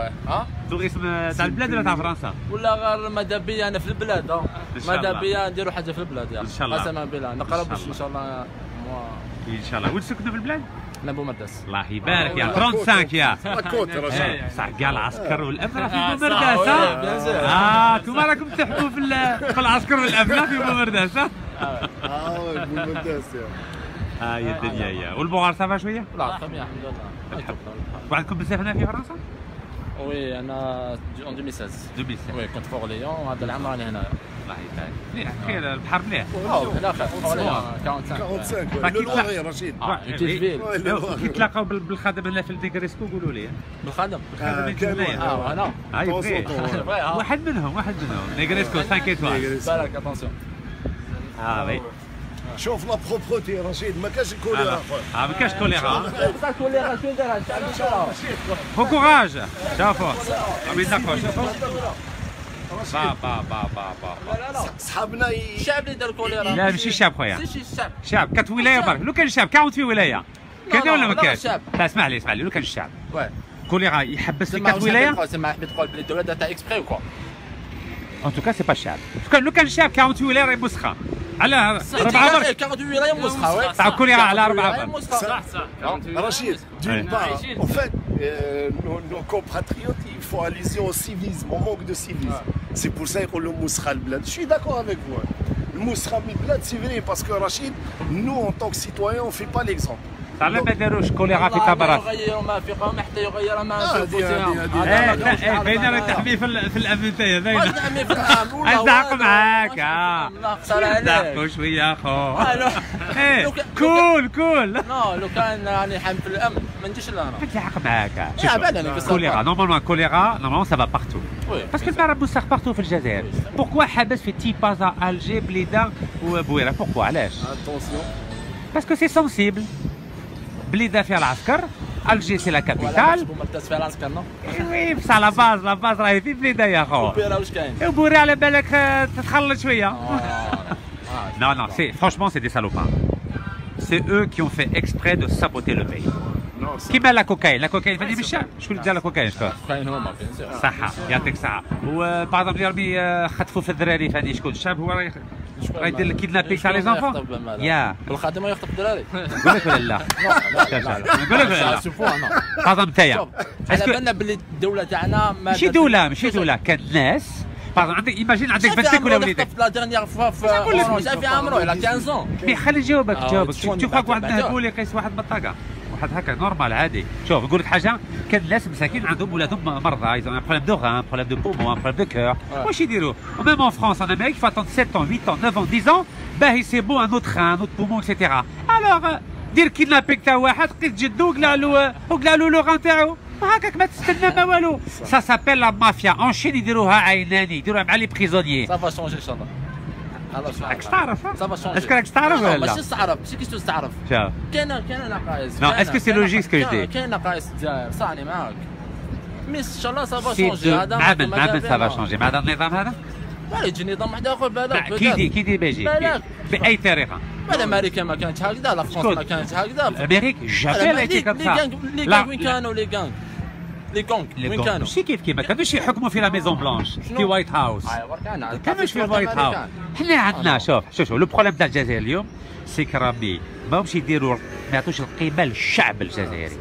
tourisme تاع البلاد ولا تاع فرنسا؟ ولا غير ماذا بيا انا في البلاد. ماذا بيا نديروا حاجه في البلاد. ان شاء الله. قسما بالله نقرب ان شاء الله. ان شاء الله. وين تسكنوا في البلاد؟ انا بومرداس. الله يبارك يا 35 يا صح كاع العسكر والامن في بومرداس. انتم راكم تحبوا في العسكر والامن في بومرداس. بومرداس يا الدنيا يا. والبوغار صافا شويه؟ لا طبيعي الحمد لله. وعندكم بزاف هنا في فرنسا؟ وي انا en 2016. وي كنت في اورليون وهذا العام راني هنا. الله يبارك. مليح خير البحر مليح. لا خير اورليون 45. لولواري رشيد. كي تلاقاو بالخادم هنا في الديكريسكو قولوا لي. بالخادم؟ كانوا هنا. واحد منهم ديكريسكو 5 ايتوال. بالك اتونسيون. وي. شوف لا بروبروتي رشيد ما كاش كوليرا. ما كاش كوليرا. بصح كوليرا شنو دارها؟ بون كوراج. شوفوا. شوفوا. با صحابنا الشعب اللي دار كوليرا. لا ماشي الشعب خويا. ماشي الشعب. شعب كانت ولايه برك. لو كان الشعب 48 ولايه. كان ولا ما كانش؟ اسمح لي لو كان الشعب. كوليرا يحبس في كانت ولايه. سمع حبيت تقول بلي الدوله دارتها اكسبري وكوا. ان توكا سي با الشعب. لو كان الشعب 48 ولايه راهي مسخه. على 4 برك 48 ولايه مسخه. تاع كوليرا على 4 برك. صح. Rachid, d'une part, en fait, nos compatriotes, il faut allusion au civisme, au manque de civisme. C'est pour ça qu'on le moussera le bled. Je suis d'accord avec vous. Le moussera le bled, c'est vrai, parce que Rachid, nous, en tant que citoyens, on ne fait pas l'exemple. تعال ما داروش كوليرا في تبرات. يغيروا ما في قوم حتى يغير ما في انفسهم. باين راك تحمي في الامن تاعي باين. واش نحمي في الامن؟ نزعق معاك. نزعقوا شويه اخو. كول. نو لو كان راني حامي في الامن ما نجيش لهنا. نزعق معاك. كوليرا نورمالمون سا فا بارتو. باسكو انت راه بوسخ بارتو في الجزائر. بوركوا حابس في تيبازا الجي بليده وبويره؟ بوركوا علاش؟ باسكو سي سونسيبل. بليده فيها العسكر. الجي سي لا كابيتال. بومرداس فيها العسكر نو؟ وي بصح لا باز راهي في بليده يا خو. وبويره واش كاين؟ وبوري على بالك تتخلط شويه. Non, c'est franchement c'est des salopards. C'est eux qui ont fait exprès de saboter le pays. Qui met la cocaïne? La cocaïne فادي بالشعب. شكون اللي جا لا كوكايين شكون؟ هما بيان سور. صحة يعطيك الصحة. وبعض يرمي خطفوا في الدراري فادي شكون؟ الشعب هو غيدير الكيدنابينغ تاع لي زونفون يا والخادم يخطب الدراري نقول لك ولا لا نقول لك ولا لا شوفوا انا هذا نتايا على بالنا باللي الدوله تاعنا ماشي دوله كان ناس عندك ايماجين عندك بنتك ولا وليدك لا ديرنيير فوا في اورانج في عمره الى 15 مي خلي نجاوبك شوف واحد نهبوا لي قيس واحد بطاقه واحد هكا نورمال عادي شوف نقول لك حاجه كان الناس مساكين عندهم ولادهم مرضى ايزون ان بروبليم دو غان بروبليم دو بومون بروبليم دو كور واش يديروا وميم ان فرانس ان امريك فاتون 7 ans 8 ans 9 ans 10 ans باهي سي بون ان اوتر ان اوتر بومون اكسيتيرا الوغ دير كيدنابينغ تاع واحد لقيت جدو وقلع له لو غان تاعو هكاك ما تستنى ما والو سا سابيل لا مافيا اون شين يديروها عيناني يديروها مع لي بريزونيي صافا شونجي ان شاء الله راك تعرف صافا شونجي اسكو راك تعرف ولا لا ماشي تعرف ماشي كيش تعرف كاين نقائص نو اسكو سي لوجيك سكو جو دي كاين نقائص الجزائر صاني معاك مي ان شاء الله صافا شونجي هذا مع من صافا شونجي مع هذا النظام هذا لا يجي نظام واحد اخر بالك كي دي بيجي باي طريقه الامريكا ما كانتش هكذا لا فرنسا ما كانتش هكذا الامريك جابي لي كذا لي كانغ وين كانوا لي كانغ وين كانوا ماشي كيف ما كانوش يحكموا في لا ميزون بلانش في وايت هاوس كانوش في الوايت هاوس حنا عندنا شوف لو بروبليم تاع الجزائر اليوم سي كرامي ماهمش يديروا ما يعطوش القيمه للشعب الجزائري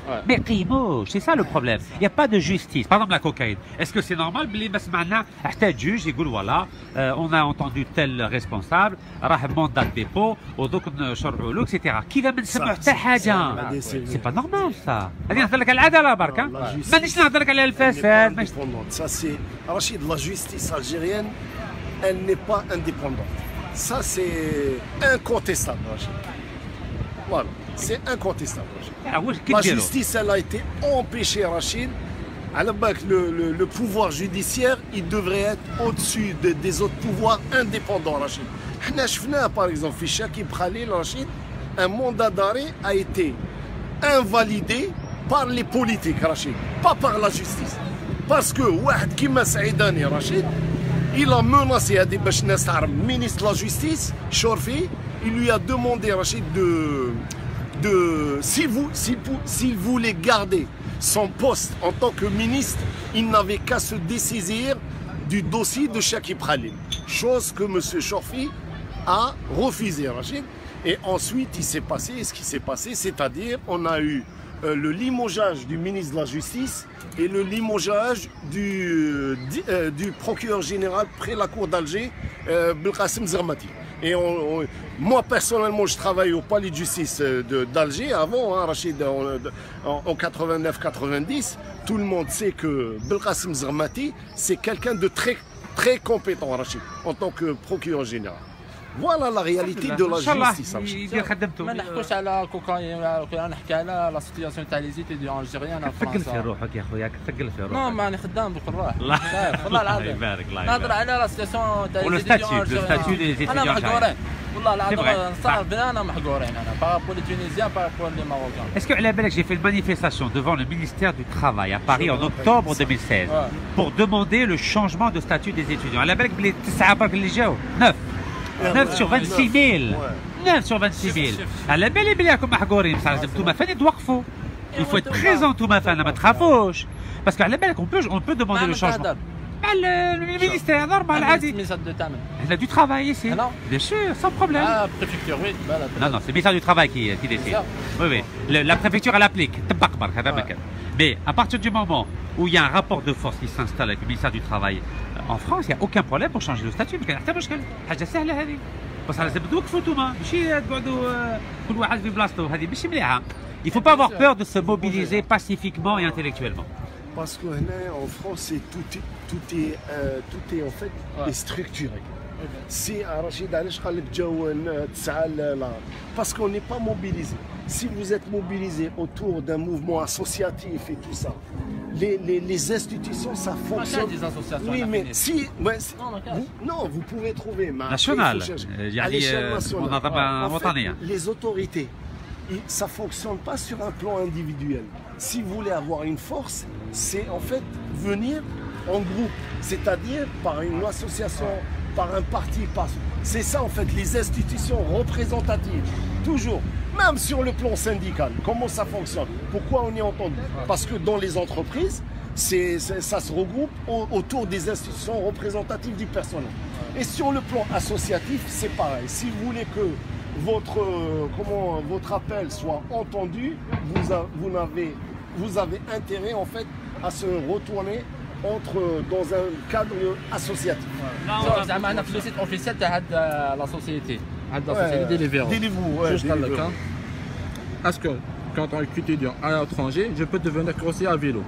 ما يقيموش سي سا لو بروبليم يا با دو جوستيس باغ لا كوكايين اسكو سي نورمال بلي ما سمعنا حتى جوج يقول فوالا اون ا اونتوندو تيل ريسبونسابل راه موندات ديبو ودوك نشرعوا له اكسيتيرا كيما ما نسمعوا حتى حاجه سي با نورمال سا هذه نهضر لك على العداله برك مانيش نهضر لك على الفساد سا سي رشيد لا جوستيس الجيريان elle n'est pas indépendante ça c'est incontestable Rachid voilà c'est incontestable la justice elle a été empêchée Rachid le pouvoir judiciaire il devrait être au-dessus des autres pouvoirs indépendants Rachid par exemple في Chakib Khalil Rachid un mandat d'arrêt a été invalidé par les politiques Rachid pas par la justice parce que واحد كيما سعيداني Rachid il a menacé à des ministre de la justice Chorfi il lui a demandé Rachid s'il voulait garder son poste en tant que ministre, il n'avait qu'à se dessaisir du dossier de Chakib Khalil. Chose que M. Chorfi a refusé, Rachid. Et ensuite, il s'est passé ce qui s'est passé, c'est-à-dire on a eu le limogeage du ministre de la Justice et le limogeage du procureur général près la cour d'Alger, Belkacem Zermati. Et moi personnellement je travaille au palais de justice d'Alger avant hein, Rachid en 89-90 tout le monde sait que Belkacem Zermati c'est quelqu'un de très compétent Rachid en tant que procureur général. Voilà la réalité de la justice. ما نحكوش على كوكايين نحكي على لا سيتياسيون تاع لي زيتيديون الجيريان في فرنسا. ثقل في روحك يا خويا ثقل في روحك. نو ماني خدام دوك الروح. والله العظيم يبارك الله يبارك. نهضر على لا سيتياسيون تاع لي زيتيديون الستاتيو دي زيتيديون. انا محقورين والله العظيم صعب انا محقورين انا بارابور لي تونيزيان بارابور لي ماروكان. Est-ce que على بالك j'ai fait une manifestation devant le ministère du Travail à Paris en octobre 2016 pour demander le changement de statut des étudiants. على بالك بلي 9 برك اللي جاو 9 sur 26 000 9 sur 26 000 على بالي بلي راكم محقورين بصح لازم نتوما فين توقفوا il faut être présent نتوما فين ما تخافوش باسكو على بالك on peut demander le changement مع المينيستير نورمال عادي il a du travail ici bien sûr sans problème préfecture oui non c'est le ministère du travail qui décide oui la préfecture elle applique تبق برك هذا ما كان mais à partir du moment où il y a un rapport de force qui s'installe avec le ministère du Travail en France, il n'y a aucun problème pour changer le statut. ما كان حتى مشكل، حاجة سهلة هذه. بس لازم توقفوا نتوما، ماشي تقعدوا كل واحد في بلاصتو، هذه ماشي مليحة. Il ne faut pas avoir peur de se mobiliser pacifiquement et intellectuellement. Parce que en France, tout est en fait structuré. Si Rachid علاش قال لك جاو 9 لا parce qu'on n'est pas mobilisé. Si vous êtes mobilisé autour d'un mouvement associatif et tout ça, les institutions, ça fonctionne. Des associations. Oui, mais si, non, vous pouvez trouver. National. À l'échelle nationale. Les autorités, ça ne fonctionne pas sur un plan individuel. Si vous voulez avoir une force, c'est en fait venir en groupe, c'est-à-dire par une association, par un parti. C'est ça en fait, les institutions représentatives, toujours. Même sur le plan syndical, comment ça fonctionne? Pourquoi on est entendu? Parce que dans les entreprises, ça se regroupe autour des institutions représentatives du personnel. Et sur le plan associatif, c'est pareil. Si vous voulez que votre appel soit entendu, vous avez intérêt en fait à se retourner dans un cadre associatif. زعما في السيت اوفيسيال تاع هاد لا سوسيتي ديليفيرو Est-ce que quand on est étudiant à l'étranger, je peux devenir conseiller à vélo?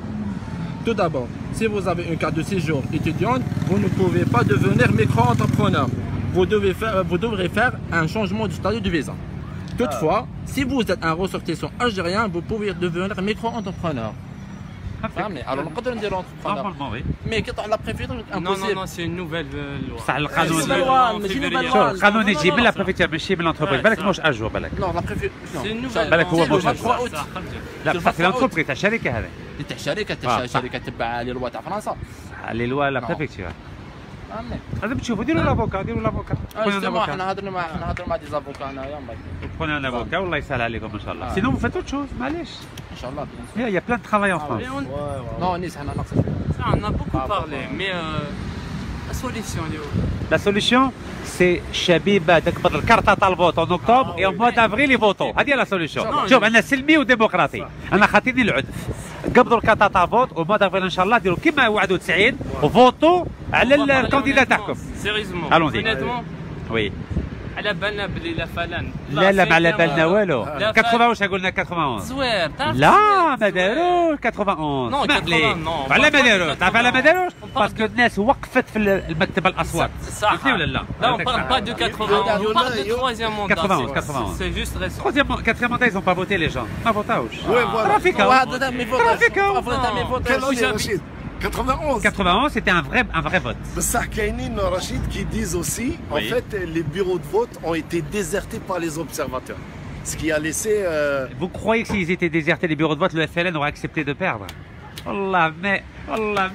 Tout d'abord, si vous avez une carte de séjour étudiante, vous ne pouvez pas devenir micro-entrepreneur. Vous devrez faire un changement du statut de visa. Toutefois, si vous êtes un ressortissant algérien, vous pouvez devenir micro-entrepreneur. Alors, on peut dire Normalement, oui. Mais quand on a préféré, non, c'est une nouvelle loi. صح القانون يجي من لا بريفيتور ماشي من لونتربريز بالك ماهوش اجور بالك Non, la préfecture. C'est une nouvelle بالك هو ماهوش 3 août. لا بصح في لونتربريز تاع الشركه هذه تاع شركه شركه تبع لي لوا تاع فرنسا. لي لوا لا بريفيتور لازم تشوفوا ديروا لافوكا حنا هضرنا مع دي زافوكا هنايا prenez un avocat والله يسهل عليكم ان شاء الله sinon vous faites autre chose معليش ان شاء الله. il y a plein de travail en France. Non, Nice حنا ناقص. On a beaucoup parlé, mais la solution, La solution, c'est شبيبه تقبض الكارطه تاع الفوت en octobre et en mois d'avril يفوتوا. هذه لا سوليسيون. شوف انا سلمي وديمقراطي. انا خاطيني العدف. قبضوا الكارطه تاع الفوت au mois d'avril ان شاء الله ديروا كيما وعدوا 90 وفوتوا على الكانديدا تاعكم. Sérieusement. Allons-y. Honnêtement. Oui. على بالنا بلي لا فلان. لا ما على بالنا والو. 80 واش قلنا 91. زوير تعرف. لا ما داروش 91. نو 91 نو. على ما داروش تعرف على ما داروش باسكو الناس وقفت في المكتب الاصوات. صح. قلت لي ولا لا؟ لا on parle pas de 80, on parle de troisième mandat. 91. C'est juste récent. Quatrième mandat, ils n'ont pas voté les gens. ما فوتاوش. Ouais, voilà. Quel année, Rachid? 91. 91, c'était un vrai vote. بصح كاينين Rachid qui disent aussi en fait les bureaux de vote ont été désertés par les observateurs. Ce qui a laissé Vous croyez que s'ils étaient désertés les bureaux de vote, le FLN aurait accepté de perdre? والله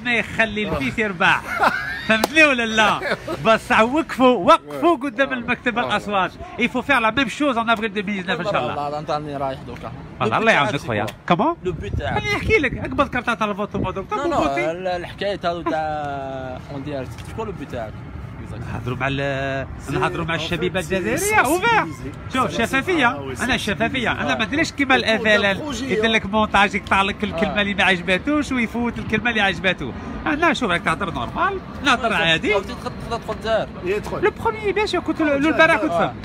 ما يخلي الفيس يربح. فهمتني ولا لا؟ بصح وقفوا قدام المكتب الاصوات. Il faut faire la même chose en avril 2019 ان شاء الله. والله انت راني رايح دوكا. الله يعاونك خويا. كمان؟ لو بوت تاعك. خليني نحكي لك اقبض كارطه تاع الفوت وفوتي. الحكايه هذو تاع اون ديريكت شكون لو بوت تاعك؟ نهضروا مع الشبيبه الجزائريه اوفير. شوف شفافيه انا الشفافيه انا ما نديرش كيما الافلان يدير لك مونتاج يقطع لك الكلمه اللي ما عجباتوش ويفوت الكلمه اللي عجباتو. انا شوف راك تهضر نورمال نهضر عادي. تقدر تدخل الجزائر. لو بروميي بيان سور كنت البارح كنت فهم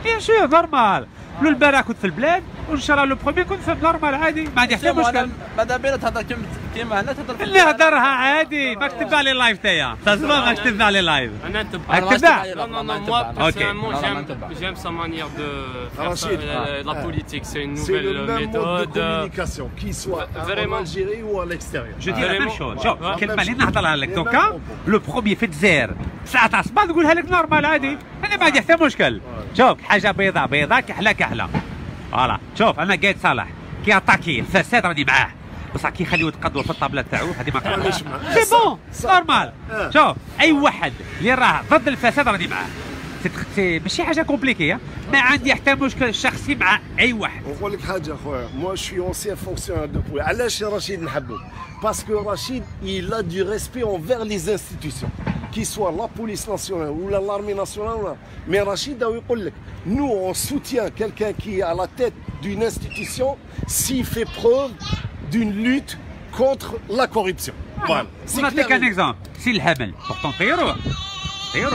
بيان سور نورمال. البارح كنت في البلاد وان شاء الله لو بروميي كنت في نورمال عادي ما عندي حتى مشكل. ماذا بينا تهضر كيما هنا تهضر. نهضرها عادي ما كتب على لايف تاعي تسمع ما كتب على لايف. انا نتبع. Non, moi personnellement j'aime sa manière de faire la politique. C'est une nouvelle méthode de communication qui soit en Algérie ou à l'extérieur. Je dis la même chose. شوف الكلمه اللي نهضرها لك دوكا لو بروميي في الجزائر 9 تاع الصباح نقولها لك نورمال عادي. انا ما عندي حتى مشكل. شوف حاجه بيضاء كحله. فوالا شوف انا قايد صالح كي اتاكي الفساد راني معاه بصح كي يخليو يتقدوا في الطابله تاعو هذه ما كانش سي بون نورمال. شوف اي واحد اللي راه ضد الفساد راني معاه. ماشي حاجه كومبليكي ما عندي حتى مشكل شخصي مع اي واحد. نقول لك حاجه خويا moi je suis ancien fonctionnaire de police. علاش رشيد نحبه؟ parce que Rachid il a du respect envers les institutions qui soit la police nationale ou l'armée nationale. Mais Rachid يقول لك nous on soutient quelqu'un qui est à la tête d'une institution s'il fait preuve d'une lutte contre la corruption. Voilà. نعطيك ان اكزامبل سي الهمل بورتون طيروه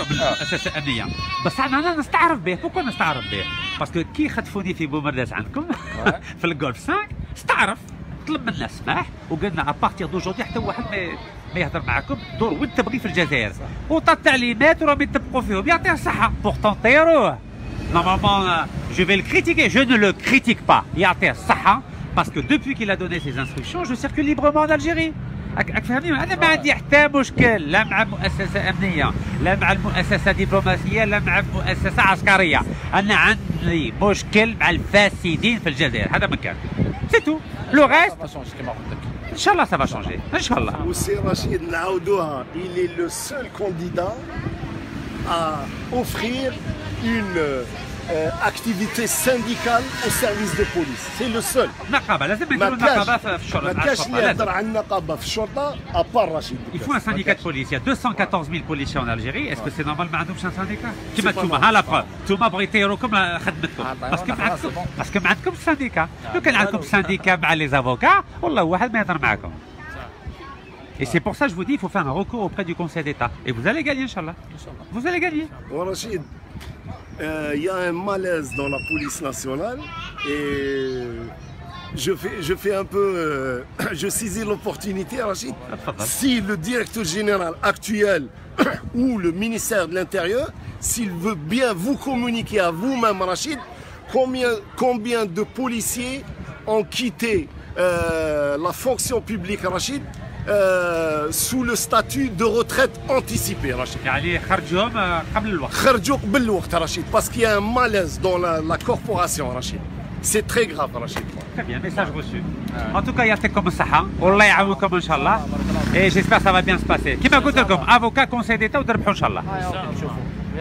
بالمؤسسه الامنيه بس انا نستعرف به. بوكو نستعرف به؟ باسكو كي خطفوني في بومرداس عندكم في الجولف 5 استعرف طلب منا السماح وقلنا ابارتيغ دوجوردي حتى واحد ما يهضر معاكم دور وين تبغي في الجزائر وطا التعليمات وراهم يطبقوا فيهم يعطيه الصحه. بورتون طيروه نورمالمون جو في الكريتيكي جو نو لو كريتيك با يعطيه الصحه باسكو دوبوي كيل ا دوني سيز انستركسيون جو سيركول ليبرمون ان الجيري. فهمني انا ما عندي حتى مشكل لا مع مؤسسه امنيه لا مع المؤسسه دبلوماسيه لا مع مؤسسه عسكريه. انا عندي مشكل مع الفاسدين في الجزائر هذا ما كان سي تو لو غيست ان شاء الله سافا شونجي ان شاء الله. وسي رشيد نعاودوها il est le seul candidat à offrir activité syndicale au service de police. C'est le seul. Il faut un syndicat de police. Il y a 214 000 policiers en Algérie. Est-ce que c'est normal ما عندهمش un syndicat? كيما نتوما ها لا بروف نتوما بغيو يطيروكم خدمتكم باسكو ما عندكمش syndicat. لو كان عندكم syndicat مع les avocats والله واحد ما يهضر معاكم. Et c'est pour ça que je vous dis, il faut faire un recours auprès du Conseil d'État. Et vous allez gagner, Inch'Allah. Vous allez gagner. Rachid, il y a un malaise dans la police nationale et je fais un peu, je saisis l'opportunité, Rachid. Si le directeur général actuel ou le ministère de l'Intérieur, s'il veut bien vous communiquer à vous-même, Rachid, combien de policiers ont quitté la fonction publique, Rachid, sous le statut de retraite anticipée, Rachid. Parce qu'il y a un malaise dans la corporation, Rachid. C'est très grave, Rachid. Très bien, message reçu. En tout cas, il y a comme ça. Allah يعاونكم إن شاء الله. Et j'espère que ça va bien se passer. كيما قلت لكم avocat conseil d'État وتربحوا إن شاء الله.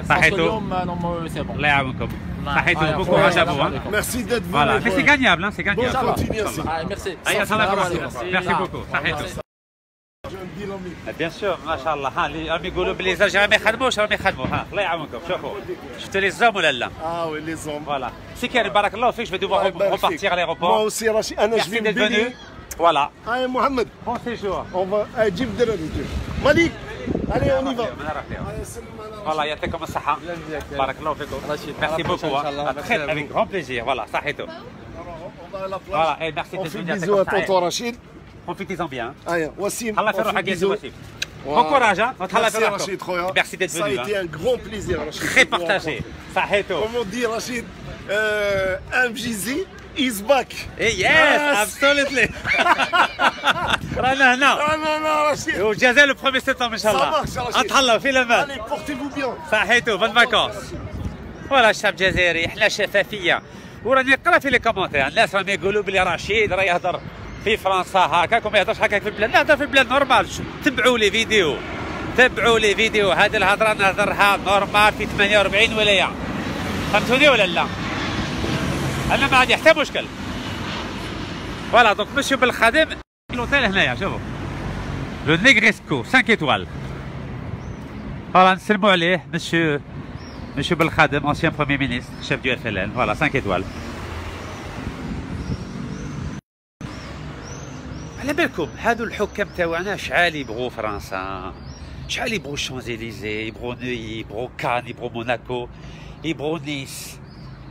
صحيتوا. الله يعاونكم. صحيتوا beaucoup bravo. Merci d'être venu. Voilà, mais c'est gagnable, c'est gagnable. Bonne continuation. Merci. Merci beaucoup. صحيتوا. Bien sûr, machallah. Les يقولوا بلي الجزائريين ما يخدموش راهم يخدموا. ها الله يعاونكم. شوفوا. شفتوا les hommes ولا لا؟ Ah oui, les hommes. Voilà. C'est Karim, بارك الله فيك. Je vais devoir repartir à l'aéroport. Moi aussi, Rachid. Merci d'être venu. Voilà. Allez, Mohamed. Bon séjour. On va. Jib Derani. Malik. Allez, on y va. Voilà, يعطيكم الصحة. بارك الله فيكم. Merci beaucoup. Avec grand plaisir. Voilà, صحيتوا. Voilà, et merci d'être venu. Bisous à tonton Rachid. Profitez-en bien. Allez, Wassim. Allah fait le Wassim. Bon courage, hein. Merci Rachid. Merci d'être venu. Ça a été un grand plaisir, Rachid. Très partagé. Comment dire, Rachid? MJZ is back. Yes, absolutely. رانا هنا. رانا رشيد. والجزائر le 1er septembre inchallah. اتهلاو في الامان. Allez, portez-vous bien. صحيتو بون فاكونس. فوالا الشعب الجزائري احنا شفافيه وراني نقرا في لي كومونتير الناس راهم يقولوا بلي رشيد راه يهضر في فرنسا هكاك وما يهضرش هكاك في البلاد. لا هضر في البلاد نورمال. تبعوا لي فيديو. تبعوا لي فيديو هذه الهضره نهضرها نورمال في 48 ولايه. فهمتوني ولا لا؟ انا ما عندي حتى مشكل. فوالا دونك مسيو بالخادم لوطيل هنايا شوفوا لو نيغريسكو 5 étoiles. فوالا نسلموا عليه مسيو بالخادم ancien premier ministre chef du FLN. فوالا 5 étoiles. على بالكم هادو الحكام تاوعنا شحال يبغوا فرنسا، شحال يبغوا الشانزيليزي، يبغوا نوي، يبغوا كان، يبغوا موناكو، يبغوا نيس.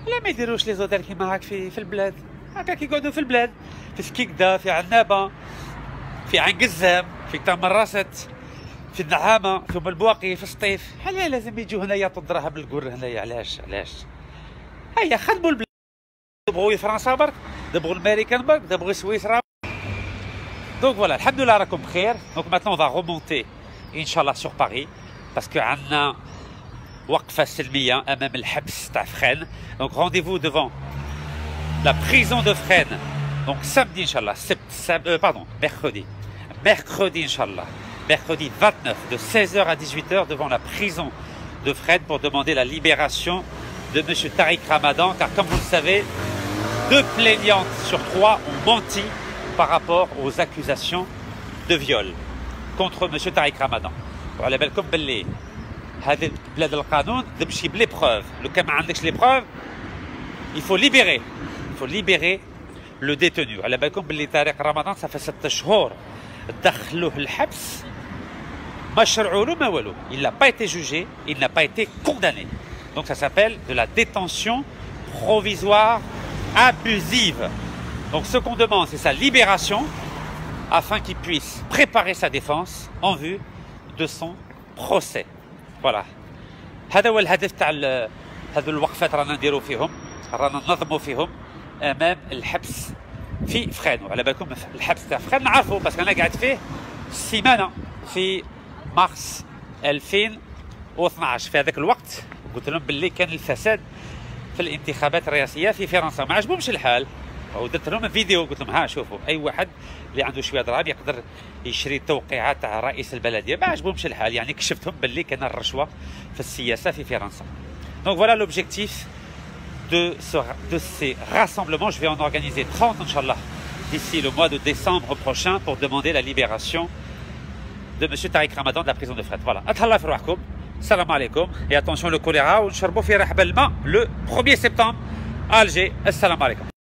لا ما يديروش لي زوتيل كيما هاك في البلاد، هكاك يقعدوا في البلاد، في سكيكدا، في عنابه، في عين قزام، في تمراست، في النعامه، في ام البواقي، في السطيف. حنا لازم يجوا هنا يعطوا الدراهم بالقر هنايا. علاش؟ هيا خدموا البلاد. تبغوا فرنسا برك، تبغوا الامريكان برك، تبغوا سويسرا. Donc voilà, alhamdoulilah راكم بخير. Donc maintenant on va remonter Inch'Allah sur Paris parce que عندنا وقفة سلمية أمام الحبس تاع فخين. Donc rendez-vous devant la prison de Fresnes. Donc samedi Inch'Allah, mercredi Inch'Allah, mercredi 29 de 16h à 18h devant la prison de Fresnes pour demander la libération de M. Tariq Ramadan, car comme vous le savez, 2 plaignantes sur 3 ont menti par rapport aux accusations de viol contre M. Tariq Ramadan. وعلى بالكم باللي هذه بلاد القانون تمشي بلي بروف. لو كان ما عندكش لي بروف il faut libérer le détenu. على بالكم باللي طارق رمضان صافي 6 شهور دخلوه الحبس ما شرعوا له ما والو. Il n'a pas été jugé, il n'a pas été condamné. Donc ça s'appelle de la détention provisoire abusive. Donc ce qu'on demande, c'est sa libération afin qu'il puisse préparer sa défense en vue de son procès. Voilà. هذا هو الهدف تاع هذو الوقفات رانا نديرو فيهم، رانا ننظموا فيهم امام الحبس في فخين. وعلى بالكم الحبس تاع فخين نعرفوا باسكو انا قاعد فيه السيمانه في مارس 2012. في هذاك الوقت قلت لهم باللي كان الفساد في الانتخابات الرئاسيه في فرنسا، ما عجبهمش الحال ودرت لهم فيديو قلت لهم ها شوفوا اي واحد اللي عنده شويه ضرائب يقدر يشري التوقيعات تاع رئيس البلديه. ما عجبهمش الحال، يعني كشفتهم باللي كان الرشوه في السياسه في فرنسا. دونك فوالا لوبجيكتيف de ces rassemblements. Je vais en organiser 30, Inch'Allah, d'ici le mois de décembre prochain pour demander la libération de M. Tariq Ramadan de la prison de Fret. Voilà. Athallah firwahkoum. Salam alaikum. Et attention, le choléra, le 1er septembre à Alger. Assalamu alaikum.